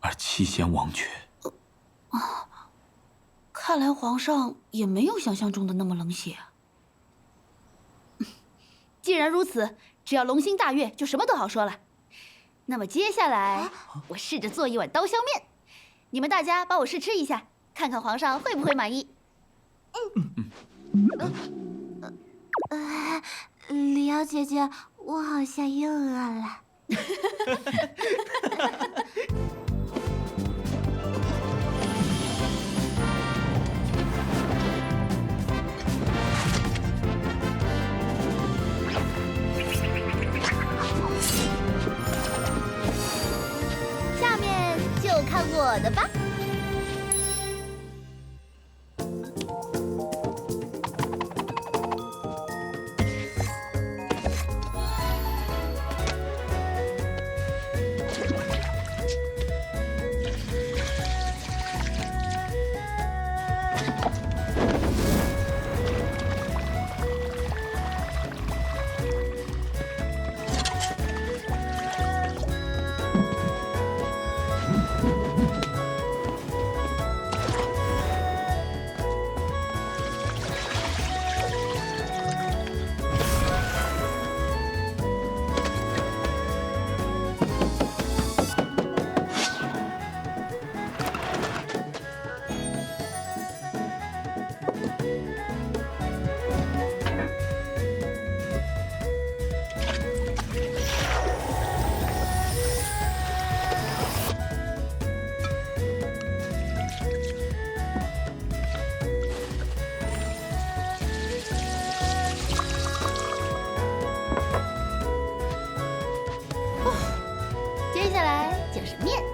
而七贤忘却。看来皇上也没有想象中的那么冷血。既然如此，只要龙心大悦，就什么都好说了。那么接下来，我试着做一碗刀削面，你们大家帮我试吃一下，看看皇上会不会满意。李瑶姐姐，我好像又饿了。下面就看我的吧。接下来就是面。